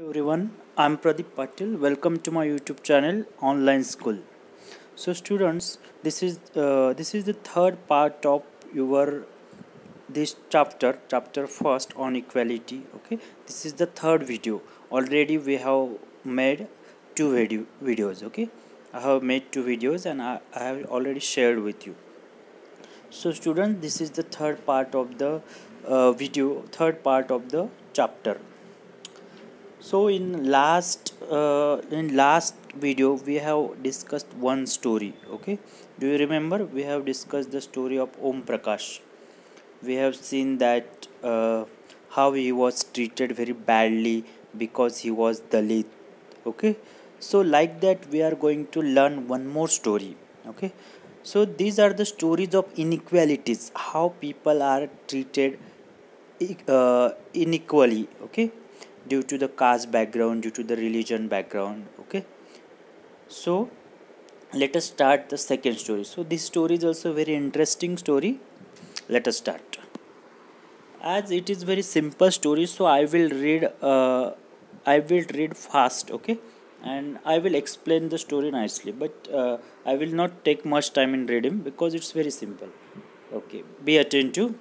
Everyone, I'm Pradeep Patil. Welcome to my YouTube channel Online School. So students, this is the third part of your this chapter first on equality. Okay, this is the third video. Already we have made two videos. Okay, I have made two videos and I have already shared with you. So students, this is the third part of the third part of the chapter. So in last video we have discussed one story. Okay, do you remember we have discussed the story of Om Prakash? We have seen that how he was treated very badly because he was Dalit. Okay, so like that we are going to learn one more story. Okay, so these are the stories of inequalities, how people are treated inequally. Okay, due to the caste background, due to the religion background. Okay, so let us start the second story. So this story is also a very interesting story. Let us start. As it is very simple story, so I will read fast. Okay, and I will explain the story nicely, but I will not take much time in reading because it's very simple. Okay, be attentive.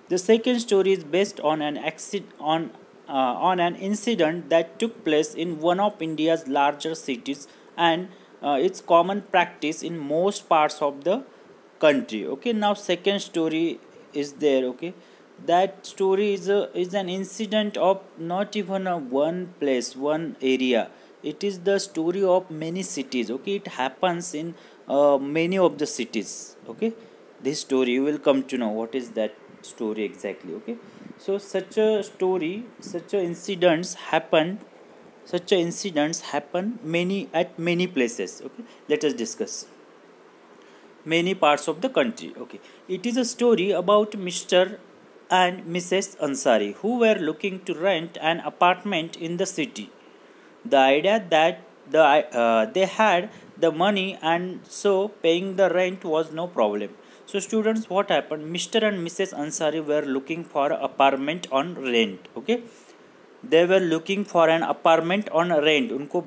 The second story is based on an on an incident that took place in one of India's larger cities, and it's common practice in most parts of the country. Okay, now second story is there. Okay, that story is an incident of not even a one place, one area. It is the story of many cities. Okay, it happens in many of the cities. Okay, this story you will come to know what is that story exactly. Okay, so such a incidents happen many at many places. Okay, let us discuss many parts of the country. Okay, it is a story about Mr. and Mrs. Ansari who were looking to rent an apartment in the city. The idea that they had the money, and so paying the rent was no problem. So students, what happened? Mr. and Mrs. Ansari were looking for apartment on rent. Okay, they were looking for an apartment on rent. उनको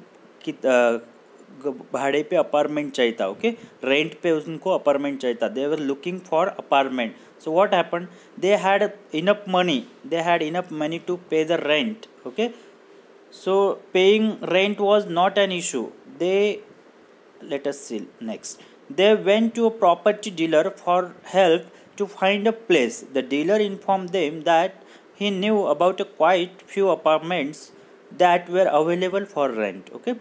भाड़े पे apartment चाहिए था. Okay, rent पे उनको apartment चाहिए था. They were looking for apartment. So what happened? They had enough money to pay the rent. Okay, so paying rent was not an issue. Let us see next. They went to a property dealer for help to find a place. The dealer informed them that he knew about a quite few apartments that were available for rent. Okay,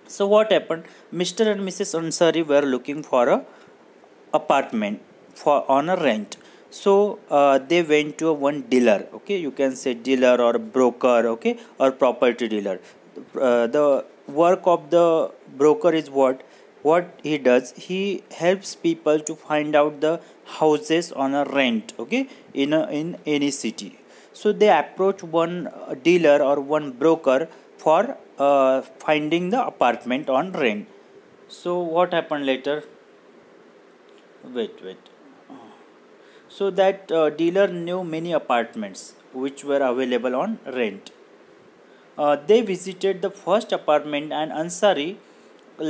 so what happened? Mr. and Mrs. Ansari were looking for a apartment for on a rent. So they went to a one dealer. Okay, you can say dealer or broker. Okay, or property dealer. The work of the broker is what he does. He helps people to find out the houses on a rent. Okay, in any city. So they approach one dealer or one broker for finding the apartment on rent. So what happened later? Wait. So that dealer knew many apartments which were available on rent. They visited the first apartment, and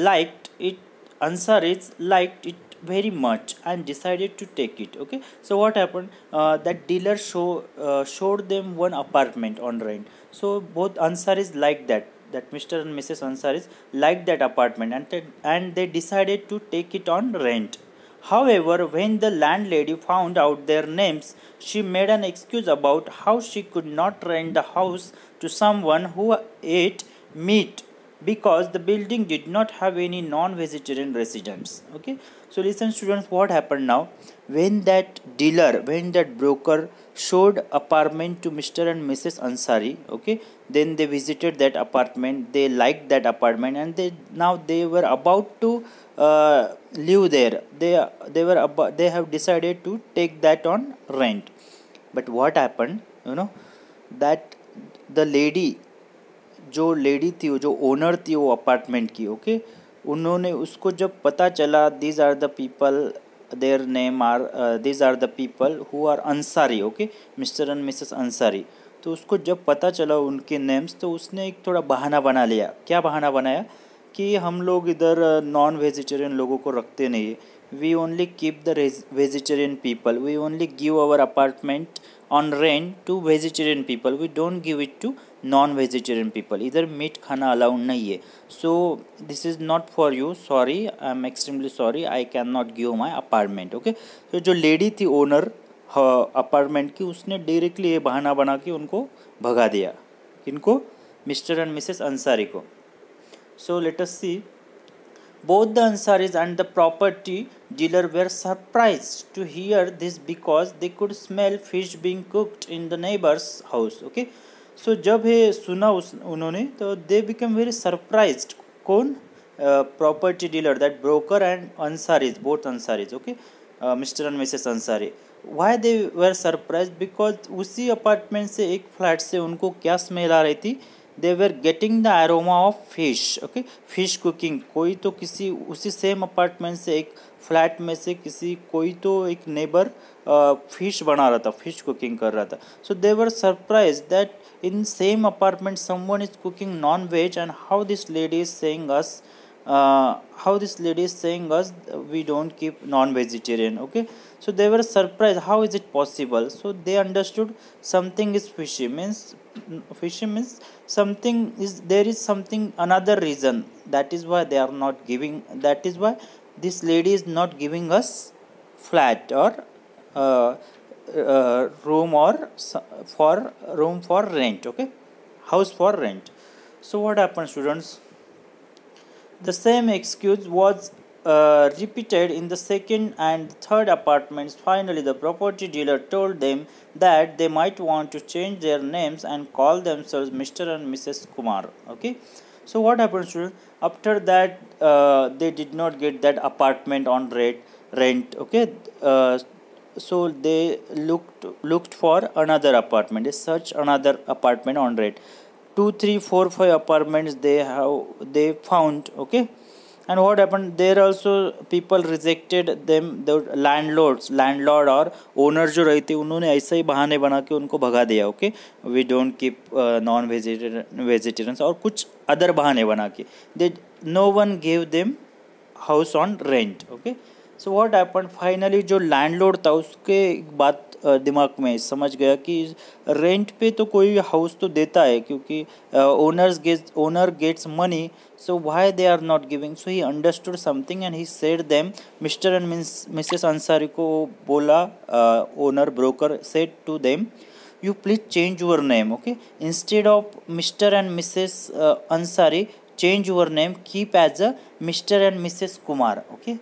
liked it. Ansaris liked it very much and decided to take it. Okay, so what happened? That dealer showed them one apartment on rent. So both Ansaris liked that Mr. and Mrs. Ansaris liked that apartment, and they decided to take it on rent. However, when the landlady found out their names, she made an excuse about how she could not rent the house to someone who ate meat because the building did not have any non-vegetarian residents. Okay, so listen students, what happened now? When that broker showed apartment to Mr. and Mrs. Ansari, okay, then they visited that apartment. They liked that apartment, and they were about to live there. They have decided to take that on rent. But what happened? That the lady, जो owner थी वो apartment की. Okay, उन्होंने उसको जब पता चला these are the people who are Ansari. Okay, mister and Mrs Ansari. तो उसको जब पता चला उनके नेम्स, तो उसने एक थोड़ा बहाना बना लिया। क्या बहाना बनाया कि हम लोग इधर नॉन वेजिटेरियन लोगों को रखते नहीं है, we only keep the vegetarian people, we only give our apartment on rent to vegetarian people, we don't give it to non vegetarian people, इधर मीट खाना अलाउड नहीं है, so this is not for you, sorry, I am extremely sorry, I can not give my apartment. Okay, तो जो lady थी owner apartment की, उसने directly ये बहाना बना के उनको भगा दिया। इनको मिस्टर एंड मिसेस अंसारी को। So let us see, both the Ansaris and the property dealer were surprised to hear this because they could smell fish being cooked in the neighbor's house. Okay, so जब ये सुना उन्होंने, तो they became very surprised. कौन? Property dealer, that broker and Ansaris, both Ansaris. Okay, Mr. and Mrs. Ansari. Why they were surprised? Because उसी apartment से, एक flat से उनको क्या स्मेल आ रही थी? They were getting the aroma of fish. Okay, fish cooking. कोई तो किसी उसी सेम अपार्टमेंट से, एक फ्लैट में से किसी कोई तो एक नेबर फिश बना रहा था, फिश कुकिंग कर रहा था। So they were surprise that in same apartment someone is cooking non veg, and how this lady is saying us, we don't keep non-vegetarian. Okay, so they were surprised, how is it possible? So they understood something is fishy, means something is, there is something, another reason, that is why they are not giving, that is why this lady is not giving us flat or room, or for room for rent. Okay, house for rent. So what happened, students? The same excuse was repeated in the second and third apartments. Finally, the property dealer told them that they might want to change their names and call themselves Mr. and Mrs. Kumar. Okay, so what happened, students? After that, they did not get that apartment on rent. Okay, so they looked for another apartment. They searched another apartment on rent. 2, 3, 4, 5 apartments they found. Okay, and what happened, there also people rejected them, the landlord और owner जो रही थी, उन्होंने ऐसे ही बहाने बना के उनको भगा दिया। Okay, we don't keep non vegetarians, और कुछ अदर बहाने बना के, they no one give them house on rent. Okay, so what happened, finally जो लैंडलॉर्ड था उसके एक बात दिमाग में समझ गया कि रेंट पे तो कोई हाउस तो देता है, क्योंकि owner gets money, so why they are not giving? So he understood something and he said them, Mr. and Mrs. Ansari को बोला, owner broker said to them, you please change your name. Okay, instead of Mr. and Mrs. Ansari, change your name, keep as a Mr. and Mrs. Kumar. Okay,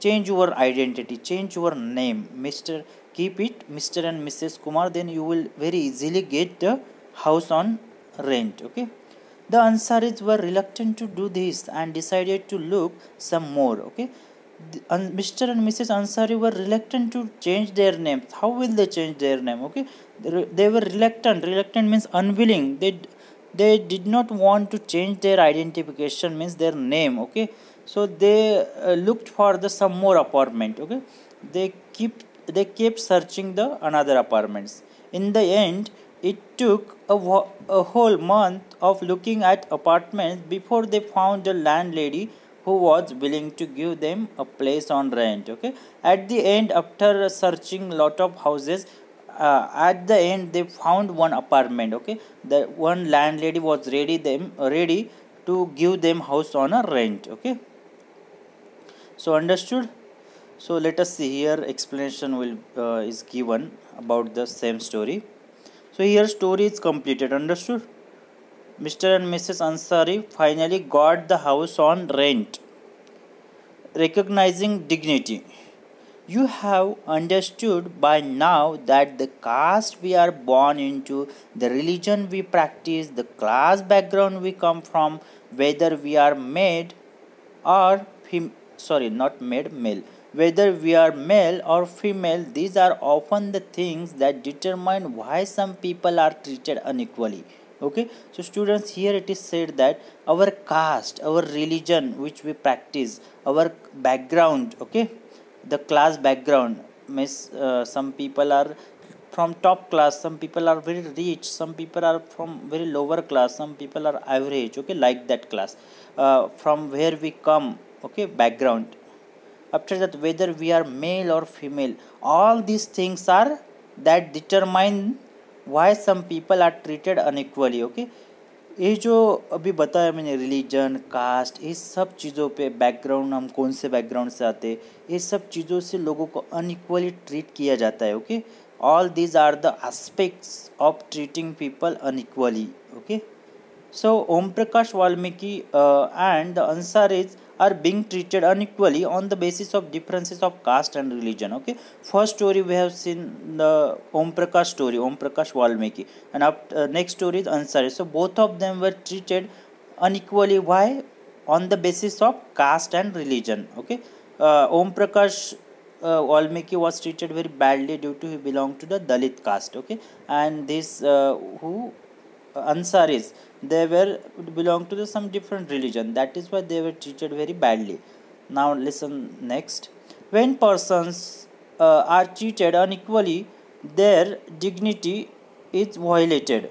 change your identity, change your name, keep it Mr. and Mrs. Kumar, then you will very easily get the house on rent. Okay, the Ansaris were reluctant to do this and decided to look some more. Okay, Mr. and Mrs. Ansari were reluctant to change their name. How will they change their name? Okay, they were reluctant. Reluctant means unwilling. They did not want to change their identification, means their name. Okay, so they looked for the some more apartment. Okay, they kept searching the another apartments. In the end, it took a whole month of looking at apartments before they found a landlady who was willing to give them a place on rent. Okay, at the end, after searching lot of houses, at the end they found one apartment. Okay, the one landlady was ready to give them house on a rent. Okay, so understood. So let us see here, explanation will is given about the same story. So here story is completed. Understood? Mr. and Mrs. Ansari finally got the house on rent. Recognizing dignity. You have understood by now that the caste we are born into, the religion we practice, the class background we come from, whether we are made or male, whether we are male or female, these are often the things that determine why some people are treated unequally. Okay, so students, here it is said that our caste, our religion which we practice, our background, okay, the class background means some people are from top class, some people are very rich, some people are from very lower class, some people are average, okay, like that class, from where we come, okay, background. After that, whether we are male or female, all these things are that determine why some people are treated unequally, okay. ये जो अभी बताया मैंने, religion, cast, इस सब चीज़ों पे, background, हम कौन से बैकग्राउंड से आते, ये सब चीज़ों से लोगों को अनइक्वली ट्रीट किया जाता है, okay. All these are the aspects of treating people unequally, okay. So Om Prakash Valmiki and the Ansaris are being treated unequally on the basis of differences of caste and religion. Okay, first story we have seen the Om Prakash story, Om Prakash Valmiki, and after, next story is Ansari. So both of them were treated unequally. Why? On the basis of caste and religion. Okay, Om Prakash Valmiki was treated very badly due to he belonged to the Dalit caste. Okay, and this who Ansaris, they were belong to some different religion. That is why they were treated very badly. Now listen next. When persons are treated unequally, their dignity is violated.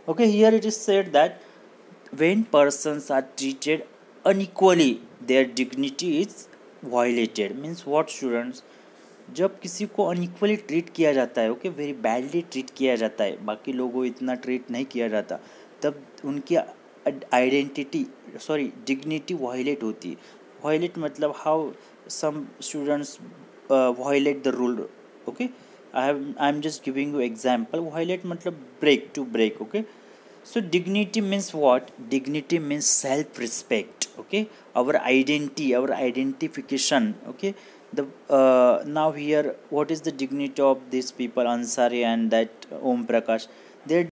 Okay, here it is said that when persons are treated unequally, their dignity is violated. Means what, students? जब किसी को unequally treat किया जाता है, okay, very badly treat किया जाता है, बाकी लोगों को इतना ट्रीट नहीं किया जाता, तब उनकी आइडेंटिटी, सॉरी, डिग्निटी वायलेट होती है. वायलेट मतलब how some students violate the rule, okay. I am just giving you example. Violate मतलब break, to break, okay. So dignity means what? Dignity means self-respect. Okay, our identity, our identification. Okay, the now here, what is the dignity of these people, Ansari and that Om Prakash? Their